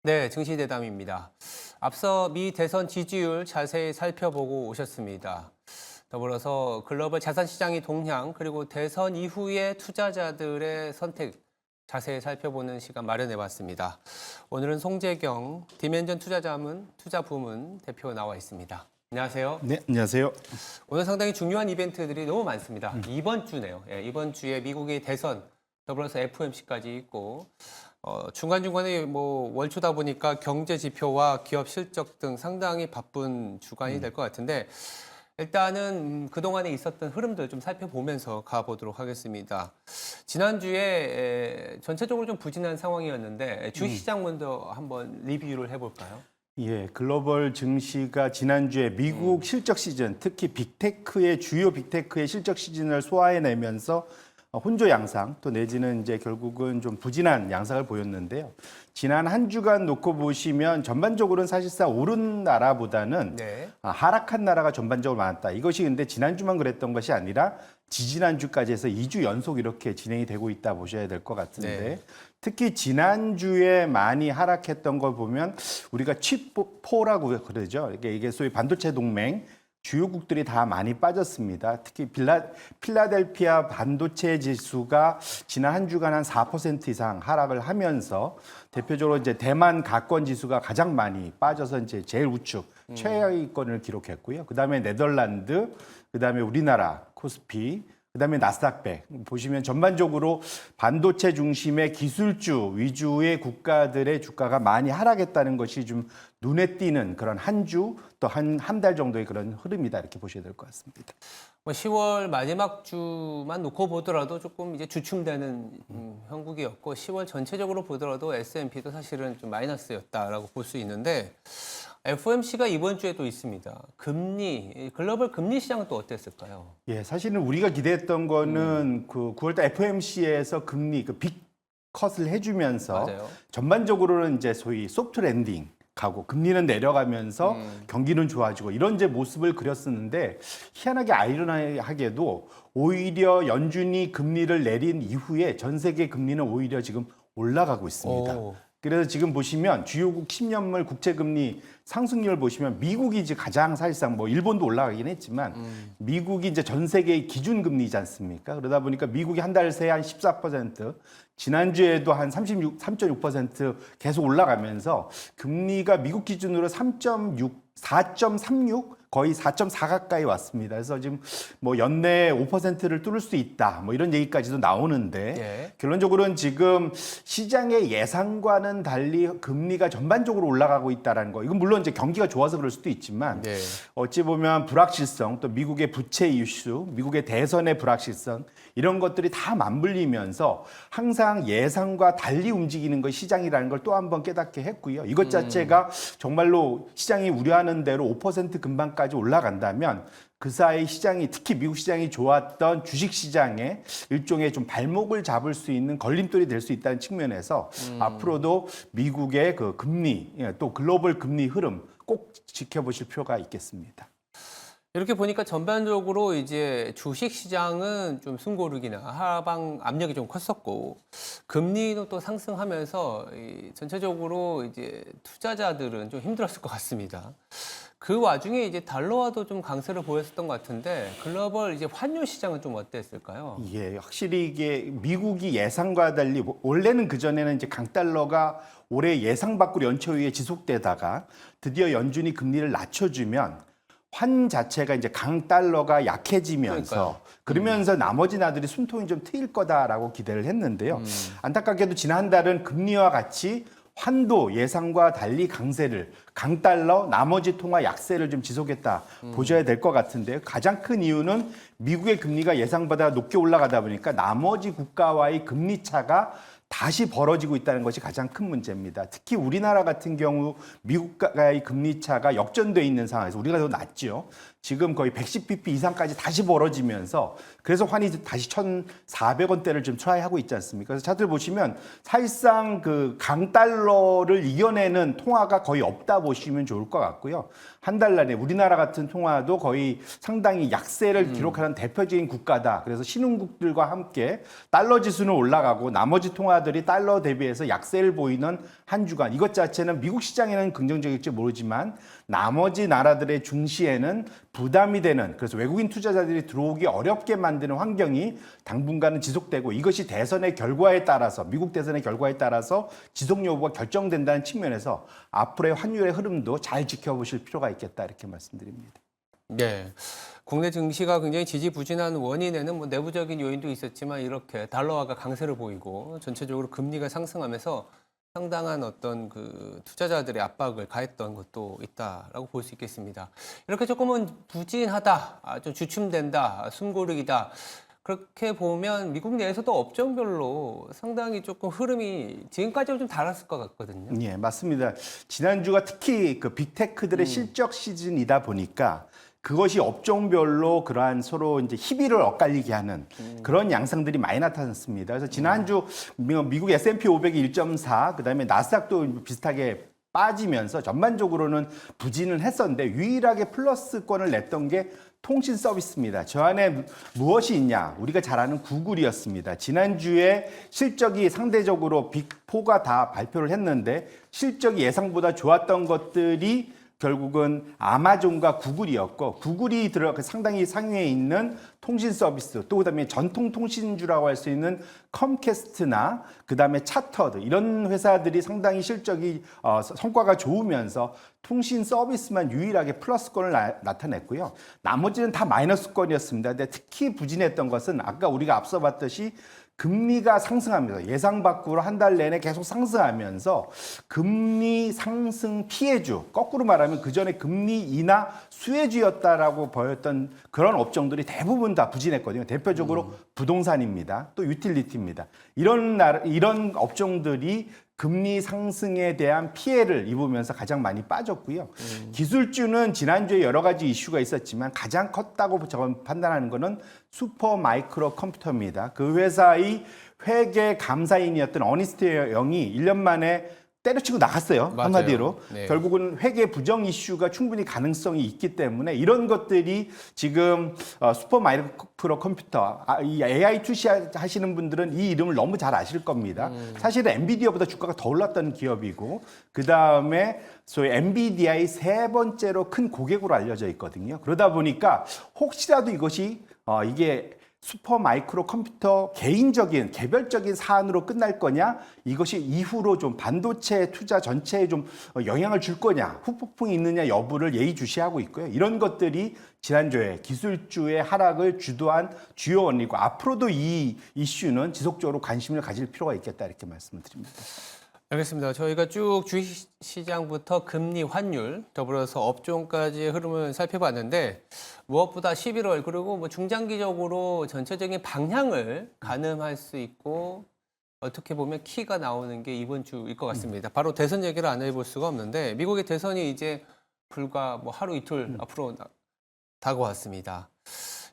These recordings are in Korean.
네, 증시대담입니다. 앞서 미 대선 지지율 자세히 살펴보고 오셨습니다. 더불어서 글로벌 자산 시장의 동향 그리고 대선 이후의 투자자들의 선택 자세히 살펴보는 시간 마련해봤습니다. 오늘은 송재경 디멘전 투자부문 대표 나와 있습니다. 안녕하세요. 네, 안녕하세요. 오늘 상당히 중요한 이벤트들이 너무 많습니다. 이번 주네요. 이번 주에 미국의 대선, 더불어서 FOMC까지 있고 중간중간에 뭐 월초다 보니까 경제 지표와 기업 실적 등 상당히 바쁜 주간이 될 것 같은데 일단은 그동안에 있었던 흐름들 좀 살펴보면서 가보도록 하겠습니다. 지난주에 전체적으로 좀 부진한 상황이었는데 주식시장 먼저 한번 리뷰를 해볼까요? 예, 글로벌 증시가 지난주에 미국 실적 시즌, 특히 주요 빅테크의 실적 시즌을 소화해내면서 혼조 양상 또 내지는 이제 결국은 좀 부진한 양상을 보였는데요. 지난 한 주간 놓고 보시면 전반적으로는 사실상 오른 나라보다는 하락한 나라가 전반적으로 많았다. 이것이 근데 지난주만 그랬던 것이 아니라 지지난주까지 해서 2주 연속 이렇게 진행이 되고 있다 보셔야 될 것 같은데 특히 지난주에 많이 하락했던 걸 보면 우리가 칩4라고 그러죠. 이게 소위 반도체 동맹 주요국들이 다 많이 빠졌습니다. 특히 필라델피아 반도체 지수가 지난 한 주간 한 4% 이상 하락을 하면서 대표적으로 이제 대만 가권 지수가 가장 많이 빠져서 이제 제일 우측 최하위권을 기록했고요. 그다음에 네덜란드, 그다음에 우리나라 코스피, 그다음에 나스닥백 보시면 전반적으로 반도체 중심의 기술주 위주의 국가들의 주가가 많이 하락했다는 것이 좀 눈에 띄는 그런 한 주 또 한 달 정도의 그런 흐름이다 이렇게 보셔야 될 것 같습니다. 10월 마지막 주만 놓고 보더라도 조금 이제 주춤되는 형국이었고 10월 전체적으로 보더라도 S&P도 사실은 좀 마이너스였다라고 볼 수 있는데 FOMC가 이번 주에 또 있습니다. 글로벌 금리 시장은 또 어땠을까요? 예, 사실은 우리가 기대했던 거는 그 9월달 FOMC에서 금리 빅컷을 해주면서 맞아요. 전반적으로는 이제 소위 소프트 랜딩 가고 금리는 내려가면서 경기는 좋아지고 이런 이제 모습을 그렸었는데 희한하게 아이러니하게도 오히려 연준이 금리를 내린 이후에 전 세계 금리는 오히려 지금 올라가고 있습니다. 그래서 지금 보시면 주요국 10년물 국채금리 상승률 보시면 미국이 이제 가장 사실상 뭐 일본도 올라가긴 했지만 미국이 이제 전 세계의 기준금리지 않습니까? 그러다 보니까 미국이 한 달 새에 한 14%, 지난주에도 한 3.6% 계속 올라가면서 금리가 미국 기준으로 4.36 거의 4.4 가까이 왔습니다. 그래서 지금 뭐 연내 5%를 뚫을 수 있다. 뭐 이런 얘기까지도 나오는데 결론적으로는 지금 시장의 예상과는 달리 금리가 전반적으로 올라가고 있다라는 거. 이건 물론 이제 경기가 좋아서 그럴 수도 있지만 어찌 보면 불확실성 또 미국의 부채 이슈, 미국의 대선의 불확실성 이런 것들이 다 맞물리면서 항상 예상과 달리 움직이는 것이 시장이라는 걸 또 한 번 깨닫게 했고요. 이것 자체가 정말로 시장이 우려하는 대로 5% 근방까지 올라간다면 그 사이 시장이 특히 미국 시장이 좋았던 주식 시장에 일종의 좀 발목을 잡을 수 있는 걸림돌이 될 수 있다는 측면에서 앞으로도 미국의 그 금리 또 글로벌 금리 흐름 꼭 지켜보실 필요가 있겠습니다. 이렇게 보니까 전반적으로 이제 주식 시장은 좀 숨고르기나 하방 압력이 좀 컸었고 금리도 또 상승하면서 전체적으로 이제 투자자들은 좀 힘들었을 것 같습니다. 그 와중에 이제 달러화도 좀 강세를 보였었던 것 같은데 글로벌 이제 환율 시장은 좀 어땠을까요? 예, 확실히 이게 미국이 예상과 달리 원래는 그전에는 이제 강달러가 올해 예상 밖으로 연초 이후에 지속되다가 드디어 연준이 금리를 낮춰주면 환 자체가 이제 강달러가 약해지면서 그러면서 나머지 나라들이 숨통이 좀 트일 거다라고 기대를 했는데요. 안타깝게도 지난 달은 금리와 같이 환도 예상과 달리 강달러 나머지 통화 약세를 좀 지속했다 보셔야 될 것 같은데요. 가장 큰 이유는 미국의 금리가 예상보다 높게 올라가다 보니까 나머지 국가와의 금리 차가 다시 벌어지고 있다는 것이 가장 큰 문제입니다. 특히 우리나라 같은 경우 미국과의 금리 차가 역전돼 있는 상황에서 우리가 더 낮죠. 지금 거의 110bp 이상까지 다시 벌어지면서 그래서 환이 다시 1,400원대를 좀 트라이하고 있지 않습니까? 그래서 차트를 보시면 사실상 그 강달러를 이겨내는 통화가 거의 없다 보시면 좋을 것 같고요. 한 달 안에 우리나라 같은 통화도 거의 상당히 약세를 기록하는 대표적인 국가다. 그래서 신흥국들과 함께 달러 지수는 올라가고 나머지 통화 원화들이 달러 대비해서 약세를 보이는 한 주간 이것 자체는 미국 시장에는 긍정적일지 모르지만 나머지 나라들의 중시에는 부담이 되는 그래서 외국인 투자자들이 들어오기 어렵게 만드는 환경이 당분간은 지속되고 이것이 대선의 결과에 따라서 미국 대선의 결과에 따라서 지속 여부가 결정된다는 측면에서 앞으로의 환율의 흐름도 잘 지켜보실 필요가 있겠다 이렇게 말씀드립니다. 네. 국내 증시가 굉장히 지지부진한 원인에는 뭐 내부적인 요인도 있었지만 이렇게 달러화가 강세를 보이고 전체적으로 금리가 상승하면서 상당한 어떤 그 투자자들의 압박을 가했던 것도 있다라고 볼 수 있겠습니다. 이렇게 조금은 부진하다, 좀 주춤된다, 숨고르기다. 그렇게 보면 미국 내에서도 업종별로 상당히 조금 흐름이 지금까지는 좀 달랐을 것 같거든요. 예, 맞습니다. 지난주가 특히 그 빅테크들의 실적 시즌이다 보니까 그것이 업종별로 그러한 서로 이제 희비를 엇갈리게 하는 그런 양상들이 많이 나타났습니다. 그래서 지난주 미국 S&P 500이 1.4, 그다음에 나스닥도 비슷하게 빠지면서 전반적으로는 부진을 했었는데 유일하게 플러스권을 냈던 게 통신 서비스입니다. 저 안에 무엇이 있냐? 우리가 잘 아는 구글이었습니다. 지난주에 실적이 상대적으로 빅4가 다 발표를 했는데 실적이 예상보다 좋았던 것들이 결국은 아마존과 구글이었고 구글이 상당히 상위에 있는 통신 서비스 또 그다음에 전통 통신주라고 할 수 있는 컴캐스트나 그다음에 차터드 이런 회사들이 상당히 실적이 성과가 좋으면서 통신 서비스만 유일하게 플러스권을 나타냈고요. 나머지는 다 마이너스권이었습니다. 근데 특히 부진했던 것은 아까 우리가 앞서 봤듯이 금리가 상승하면서 예상 밖으로 한 달 내내 계속 상승하면서 금리 상승 피해주, 거꾸로 말하면 그전에 금리 인하 수혜주였다라고 보였던 그런 업종들이 대부분 다 부진했거든요. 대표적으로 부동산입니다. 또 유틸리티입니다. 이런 업종들이 금리 상승에 대한 피해를 입으면서 가장 많이 빠졌고요. 기술주는 지난주에 여러 가지 이슈가 있었지만 가장 컸다고 저는 판단하는 것은 슈퍼 마이크로 컴퓨터입니다. 그 회사의 회계 감사인이었던 어니스트 영이 1년 만에 때려치고 나갔어요. 맞아요. 한마디로. 네. 결국은 회계 부정 이슈가 충분히 가능성이 있기 때문에 이런 것들이 지금 슈퍼 마이크로 컴퓨터, 이 AI 투시하시는 분들은 이 이름을 너무 잘 아실 겁니다. 사실은 엔비디아보다 주가가 더 올랐던 기업이고 그 다음에 소위 엔비디아의 세 번째로 큰 고객으로 알려져 있거든요. 그러다 보니까 혹시라도 이게 슈퍼 마이크로 컴퓨터 개인적인 개별적인 사안으로 끝날 거냐 이것이 이후로 좀 반도체 투자 전체에 좀 영향을 줄 거냐 후폭풍이 있느냐 여부를 예의주시하고 있고요. 이런 것들이 지난주에 기술주의 하락을 주도한 주요 원인이고 앞으로도 이 이슈는 지속적으로 관심을 가질 필요가 있겠다 이렇게 말씀을 드립니다. 알겠습니다. 저희가 쭉 주식시장부터 금리, 환율, 더불어서 업종까지의 흐름을 살펴봤는데 무엇보다 11월 그리고 뭐 중장기적으로 전체적인 방향을 가늠할 수 있고 어떻게 보면 키가 나오는 게 이번 주일 것 같습니다. 바로 대선 얘기를 안 해볼 수가 없는데 미국의 대선이 이제 불과 뭐 하루 이틀 앞으로 다가왔습니다.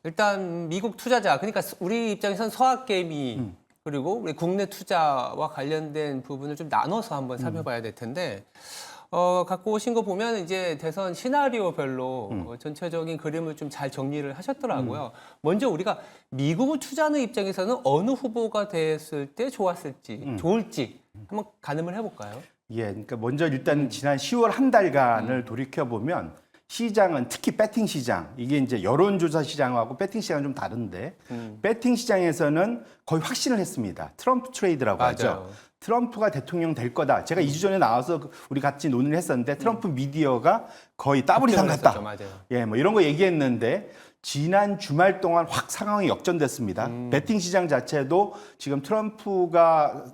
일단 미국 투자자 그러니까 우리 입장에서는 서학개미 그리고 우리 국내 투자와 관련된 부분을 좀 나눠서 한번 살펴봐야 될 텐데 갖고 오신 거 보면 이제 대선 시나리오별로 전체적인 그림을 좀 잘 정리를 하셨더라고요. 먼저 우리가 미국을 투자하는 입장에서는 어느 후보가 됐을 때 좋았을지, 좋을지 한번 가늠을 해볼까요? 예, 그러니까 먼저 일단 지난 10월 한 달간을 돌이켜 보면 시장은 특히 배팅 시장 이게 이제 여론조사 시장하고 배팅 시장은 좀 다른데 배팅 시장에서는 거의 확신을 했습니다. 트럼프 트레이드라고 하죠. 트럼프가 대통령 될 거다. 제가 2주 전에 나와서 우리 같이 논의를 했었는데 트럼프 미디어가 거의 더블 이상 갔다. 예, 뭐 이런 거 얘기했는데 지난 주말 동안 확 상황이 역전됐습니다. 배팅 시장 자체도 지금 트럼프가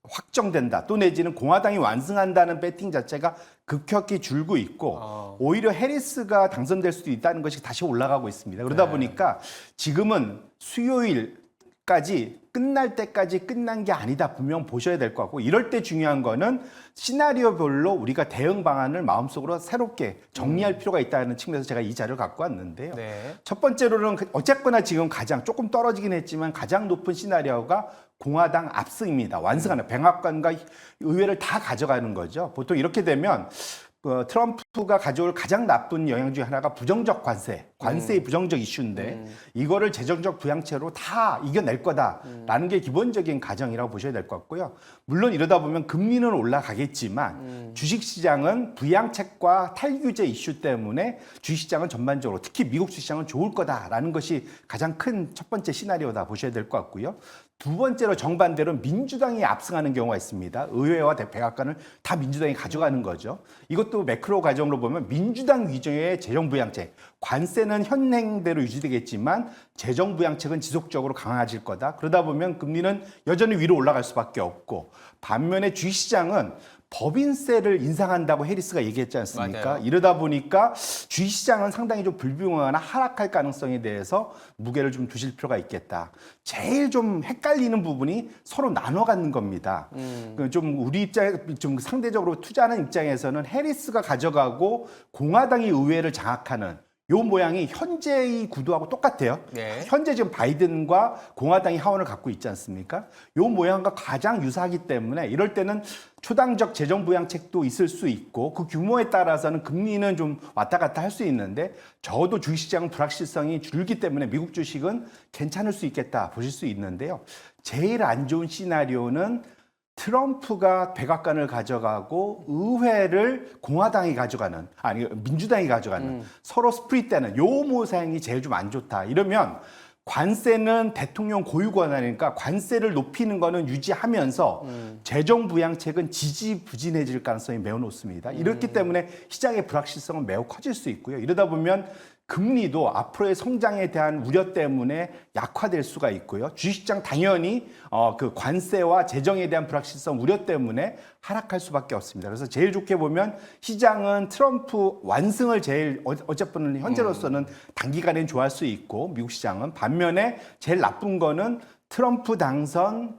확정된다. 또 내지는 공화당이 완승한다는 배팅 자체가 급격히 줄고 있고 오히려 해리스가 당선될 수도 있다는 것이 다시 올라가고 있습니다. 그러다 보니까 지금은 수요일까지 끝날 때까지 끝난 게 아니다. 분명 보셔야 될 것 같고 이럴 때 중요한 거는 시나리오별로 우리가 대응 방안을 마음속으로 새롭게 정리할 필요가 있다는 측면에서 제가 이 자료를 갖고 왔는데요. 네. 첫 번째로는 어쨌거나 지금 가장 조금 떨어지긴 했지만 가장 높은 시나리오가 공화당 압승입니다. 완승하는 백악관과 의회를 다 가져가는 거죠. 보통 이렇게 되면 트럼프 트럼프가 가져올 가장 나쁜 영향 중에 하나가 부정적 관세의 부정적 이슈인데 이거를 재정적 부양책으로 다 이겨낼 거다라는 게 기본적인 가정이라고 보셔야 될 것 같고요. 물론 이러다 보면 금리는 올라가겠지만 주식시장은 부양책과 탈규제 이슈 때문에 주식시장은 전반적으로 특히 미국 주식시장은 좋을 거다라는 것이 가장 큰 첫 번째 시나리오다 보셔야 될 것 같고요. 두 번째로 정반대로 민주당이 압승하는 경우가 있습니다. 의회와 백악관을 다 민주당이 가져가는 거죠. 이것도 매크로 과정으로 보면 민주당 위주의 재정부양책, 관세는 현행대로 유지되겠지만 재정부양책은 지속적으로 강화질 거다. 그러다 보면 금리는 여전히 위로 올라갈 수밖에 없고 반면에 주식시장은 법인세를 인상한다고 해리스가 얘기했지 않습니까? 맞아요. 이러다 보니까 주식시장은 상당히 좀 불균형하거나 하락할 가능성에 대해서 무게를 좀 두실 필요가 있겠다. 제일 좀 헷갈리는 부분이 서로 나눠 갖는 겁니다. 좀 우리 입장에 좀 상대적으로 투자하는 입장에서는 해리스가 가져가고 공화당이 의회를 장악하는 요 모양이 현재의 구도하고 똑같아요. 네. 현재 지금 바이든과 공화당이 하원을 갖고 있지 않습니까? 요 모양과 가장 유사하기 때문에 이럴 때는 초당적 재정 부양책도 있을 수 있고 그 규모에 따라서는 금리는 좀 왔다 갔다 할 수 있는데 적어도 주식시장은 불확실성이 줄기 때문에 미국 주식은 괜찮을 수 있겠다 보실 수 있는데요. 제일 안 좋은 시나리오는 트럼프가 백악관을 가져가고 의회를 공화당이 가져가는 아니 민주당이 가져가는 서로 스프릿되는 요 모양이 제일 좀 안 좋다. 이러면 관세는 대통령 고유 권한이니까 관세를 높이는 거는 유지하면서 재정 부양책은 지지부진해질 가능성이 매우 높습니다. 이렇기 때문에 시장의 불확실성은 매우 커질 수 있고요. 이러다 보면 금리도 앞으로의 성장에 대한 우려 때문에 약화될 수가 있고요. 주식시장 당연히 그 관세와 재정에 대한 불확실성 우려 때문에 하락할 수밖에 없습니다. 그래서 제일 좋게 보면 시장은 트럼프 완승을 제일 어쨌든 현재로서는 단기간엔 좋아할 수 있고 미국 시장은 반면에 제일 나쁜 거는 트럼프 당선,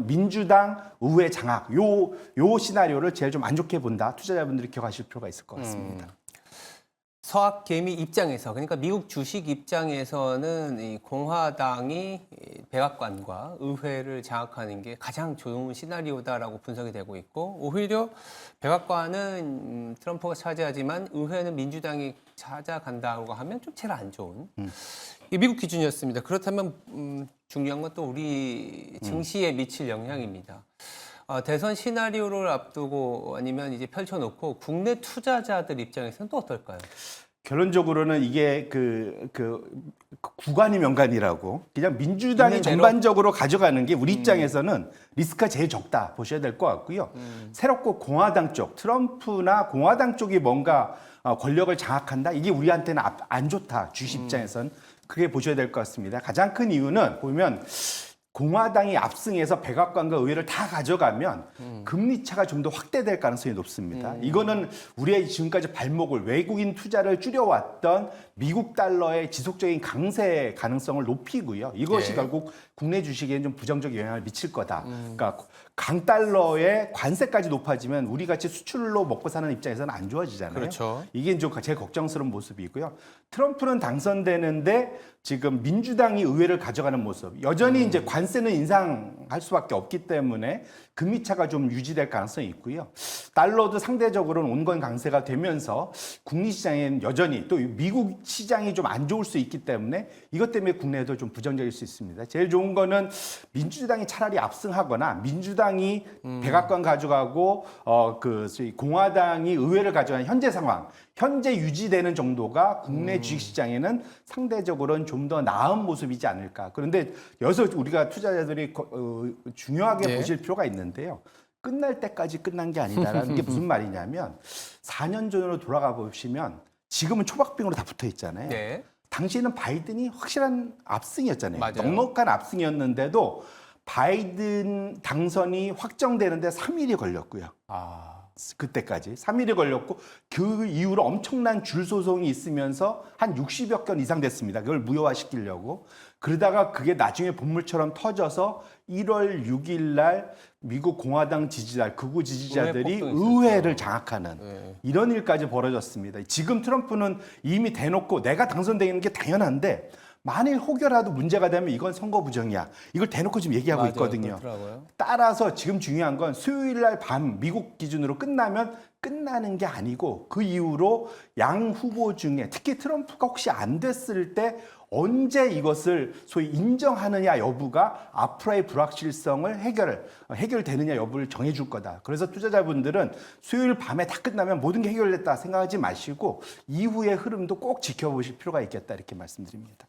민주당 의회 장악 요 시나리오를 제일 좀 안 좋게 본다. 투자자분들이 기억하실 필요가 있을 것 같습니다. 서학 개미 입장에서 그러니까 미국 주식 입장에서는 이 공화당이 백악관과 의회를 장악하는 게 가장 좋은 시나리오다라고 분석이 되고 있고 오히려 백악관은 트럼프가 차지하지만 의회는 민주당이 찾아간다고 하면 좀 제일 안 좋은 이 미국 기준이었습니다. 그렇다면 중요한 건 또 우리 증시에 미칠 영향입니다. 대선 시나리오를 앞두고 아니면 이제 펼쳐놓고 국내 투자자들 입장에서는 또 어떨까요? 결론적으로는 이게 그 구간이 명간이라고 그냥 민주당이 있는 대로? 전반적으로 가져가는 게 우리 입장에서는 리스크가 제일 적다 보셔야 될 것 같고요. 새롭고 공화당 쪽, 트럼프나 공화당 쪽이 뭔가 권력을 장악한다? 이게 우리한테는 안 좋다. 주식 입장에선. 그게 보셔야 될 것 같습니다. 가장 큰 이유는 보면 공화당이 압승해서 백악관과 의회를 다 가져가면 금리 차가 좀 더 확대될 가능성이 높습니다. 이거는 우리의 지금까지 발목을 외국인 투자를 줄여왔던 미국 달러의 지속적인 강세 가능성을 높이고요. 이것이 결국 국내 주식에 좀 부정적 영향을 미칠 거다. 그러니까 강달러의 관세까지 높아지면 우리 같이 수출로 먹고 사는 입장에서는 안 좋아지잖아요. 그렇죠. 이게 좀 제일 걱정스러운 모습이고요. 트럼프는 당선되는데 지금 민주당이 의회를 가져가는 모습. 여전히 이제 관세는 인상할 수밖에 없기 때문에 금리 차가 좀 유지될 가능성이 있고요. 달러도 상대적으로는 온건 강세가 되면서 국내 시장에는 여전히 또 미국 시장이 좀 안 좋을 수 있기 때문에 이것 때문에 국내에도 좀 부정적일 수 있습니다. 제일 좋은 거는 민주당이 차라리 압승하거나 민주당이 백악관 가져가고 공화당이 의회를 가져가는 현재 상황, 현재 유지되는 정도가 국내 주식시장에는 상대적으로는 좀 더 나은 모습이지 않을까. 그런데 여기서 우리가 투자자들이 중요하게 보실 필요가 있는데요. 끝날 때까지 끝난 게 아니다라는 게 무슨 말이냐면 4년 전으로 돌아가 보시면 지금은 초박빙으로 다 붙어 있잖아요. 네. 당시에는 바이든이 확실한 압승이었잖아요. 맞아요. 넉넉한 압승이었는데도 바이든 당선이 확정되는데 3일이 걸렸고요. 그때까지 3일이 걸렸고 그 이후로 엄청난 줄 소송이 있으면서 한 60여 건 이상 됐습니다. 그걸 무효화시키려고. 그러다가 그게 나중에 본물처럼 터져서 1월 6일 날 미국 공화당 극우 지지자들이 의회 의회를 장악하는 이런 일까지 벌어졌습니다. 지금 트럼프는 이미 대놓고 내가 당선되는 게 당연한데 만일 혹여라도 문제가 되면 이건 선거 부정이야. 이걸 대놓고 지금 얘기하고 맞아요. 있거든요. 그렇더라고요. 따라서 지금 중요한 건 수요일 날 밤 미국 기준으로 끝나면 끝나는 게 아니고 그 이후로 양 후보 중에 특히 트럼프가 혹시 안 됐을 때 언제 이것을 소위 인정하느냐 여부가 앞으로의 불확실성을 해결되느냐 여부를 정해줄 거다. 그래서 투자자분들은 수요일 밤에 다 끝나면 모든 게 해결됐다 생각하지 마시고 이후의 흐름도 꼭 지켜보실 필요가 있겠다 이렇게 말씀드립니다.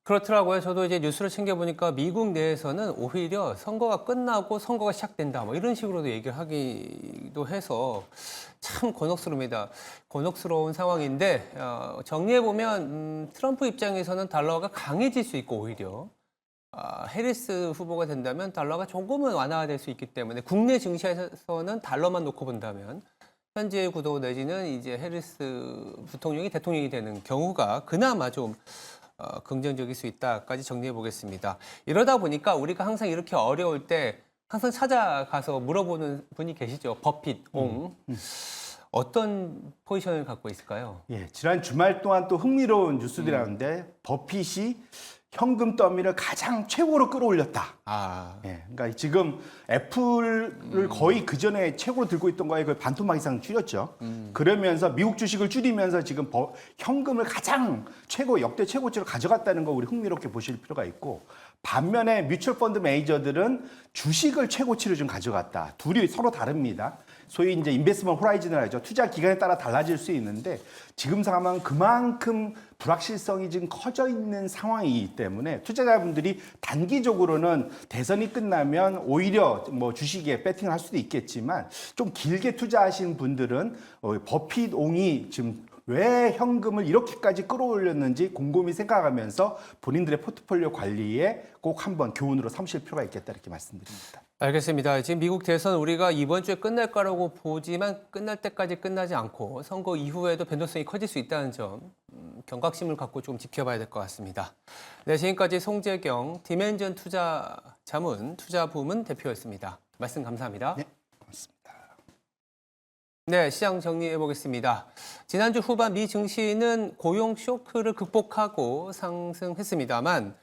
그렇더라고요. 저도 이제 뉴스를 챙겨보니까 미국 내에서는 오히려 선거가 끝나고 선거가 시작된다. 뭐 이런 식으로도 얘기를 하기도 해서 참 곤혹스럽습니다. 곤혹스러운 상황인데 정리해보면 트럼프 입장에서는 달러가 강해질 수 있고 오히려 해리스 후보가 된다면 달러가 조금은 완화될 수 있기 때문에 국내 증시에서는 달러만 놓고 본다면 현재의 구도 내지는 이제 해리스 부통령이 대통령이 되는 경우가 그나마 좀 긍정적일 수 있다까지 정리해 보겠습니다. 이러다 보니까 우리가 항상 이렇게 어려울 때 항상 찾아가서 물어보는 분이 계시죠. 버핏, 옹. 어떤 포지션을 갖고 있을까요? 예, 지난 주말 동안 또 흥미로운 뉴스들이 나오는데 버핏이 현금 더미를 가장 최고로 끌어올렸다. 예, 그러니까 지금 애플을 거의 그 전에 최고로 들고 있던 거에 거의 반토막 이상 줄였죠. 그러면서 미국 주식을 줄이면서 지금 현금을 가장 역대 최고치로 가져갔다는 거 우리 흥미롭게 보실 필요가 있고 반면에 뮤추얼 펀드 매니저들은 주식을 최고치로 좀 가져갔다. 둘이 서로 다릅니다. 소위 이제 인베스트먼트 호라이즌을 하죠. 투자 기간에 따라 달라질 수 있는데 지금 상황은 그만큼 불확실성이 지금 커져 있는 상황이기 때문에 투자자분들이 단기적으로는 대선이 끝나면 오히려 뭐 주식에 배팅을 할 수도 있겠지만 좀 길게 투자하신 분들은 버핏 옹이 지금 왜 현금을 이렇게까지 끌어올렸는지 곰곰이 생각하면서 본인들의 포트폴리오 관리에 꼭 한번 교훈으로 삼실 필요가 있겠다 이렇게 말씀드립니다. 알겠습니다. 지금 미국 대선 우리가 이번 주에 끝날 거라고 보지만 끝날 때까지 끝나지 않고 선거 이후에도 변동성이 커질 수 있다는 점 경각심을 갖고 좀 지켜봐야 될 것 같습니다. 네, 지금까지 송재경 디멘전 투자자문 투자부문 대표였습니다. 말씀 감사합니다. 네, 고맙습니다. 네, 시장 정리해 보겠습니다. 지난주 후반 미 증시는 고용 쇼크를 극복하고 상승했습니다만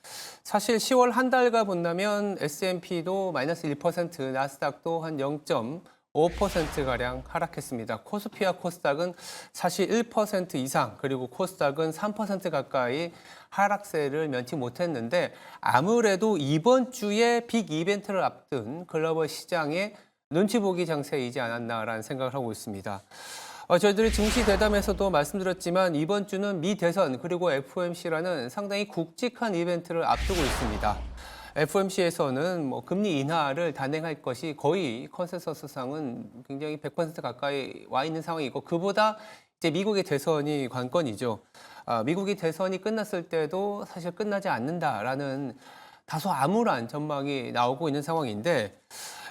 사실 10월 한 달간 본다면 S&P도 마이너스 1%, 나스닥도 한 0.5%가량 하락했습니다. 코스피와 코스닥은 사실 1% 이상, 그리고 코스닥은 3% 가까이 하락세를 면치 못했는데 아무래도 이번 주에 빅 이벤트를 앞둔 글로벌 시장의 눈치 보기 장세이지 않았나라는 생각을 하고 있습니다. 저희들이 증시 대담에서도 말씀드렸지만 이번 주는 미 대선 그리고 FOMC라는 상당히 굵직한 이벤트를 앞두고 있습니다. FOMC에서는 뭐 금리 인하를 단행할 것이 거의 컨센서스상은 굉장히 100% 가까이 와 있는 상황이고 그보다 이제 미국의 대선이 관건이죠. 미국의 대선이 끝났을 때도 사실 끝나지 않는다라는 다소 암울한 전망이 나오고 있는 상황인데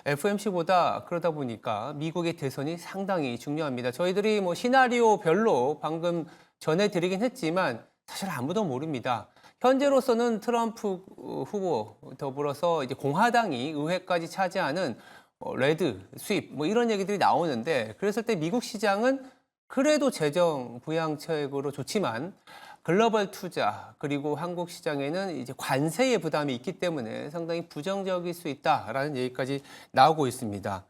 FOMC보다 그러다 보니까 미국의 대선이 상당히 중요합니다. 저희들이 뭐 시나리오별로 방금 전해드리긴 했지만 사실 아무도 모릅니다. 현재로서는 트럼프 후보 더불어서 이제 공화당이 의회까지 차지하는 레드, 스윕 뭐 이런 얘기들이 나오는데 그랬을 때 미국 시장은 그래도 재정 부양책으로 좋지만 글로벌 투자 그리고 한국 시장에는 이제 관세의 부담이 있기 때문에 상당히 부정적일 수 있다라는 얘기까지 나오고 있습니다.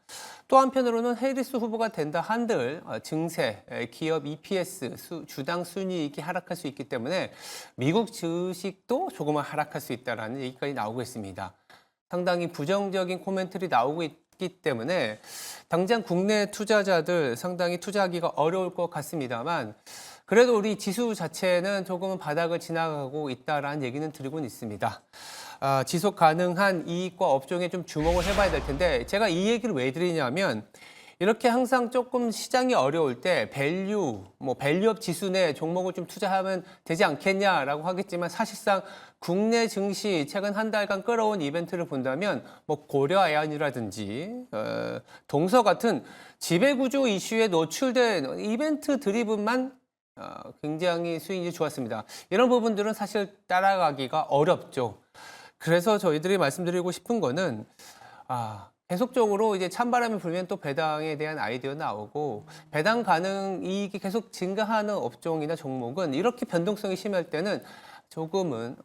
또 한편으로는 해리스 후보가 된다 한들 증세, 기업 EPS, 주당 순이익이 하락할 수 있기 때문에 미국 주식도 조금은 하락할 수 있다라는 얘기까지 나오고 있습니다. 상당히 부정적인 코멘트리 나오고 있기 때문에 당장 국내 투자자들 상당히 투자하기가 어려울 것 같습니다만 그래도 우리 지수 자체는 조금은 바닥을 지나가고 있다라는 얘기는 드리고는 있습니다. 지속 가능한 이익과 업종에 좀 주목을 해봐야 될 텐데 제가 이 얘기를 왜 드리냐면 이렇게 항상 조금 시장이 어려울 때 밸류업 지수 내 종목을 좀 투자하면 되지 않겠냐라고 하겠지만 사실상 국내 증시 최근 한 달간 끌어온 이벤트를 본다면 뭐 고려아연이라든지 동서 같은 지배구조 이슈에 노출된 이벤트 드리븐만 굉장히 수익이 좋았습니다. 이런 부분들은 사실 따라가기가 어렵죠. 그래서 저희들이 말씀드리고 싶은 거는 계속적으로 이제 찬바람이 불면 또 배당에 대한 아이디어 나오고 배당 가능 이익이 계속 증가하는 업종이나 종목은 이렇게 변동성이 심할 때는 조금은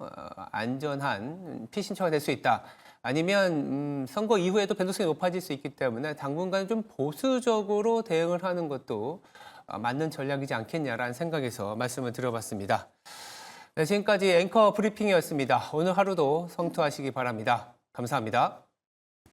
안전한 피신처가 될 수 있다. 아니면 선거 이후에도 변동성이 높아질 수 있기 때문에 당분간 좀 보수적으로 대응을 하는 것도 맞는 전략이지 않겠냐라는 생각에서 말씀을 드려봤습니다. 네, 지금까지 앵커 브리핑이었습니다. 오늘 하루도 성투하시기 바랍니다. 감사합니다.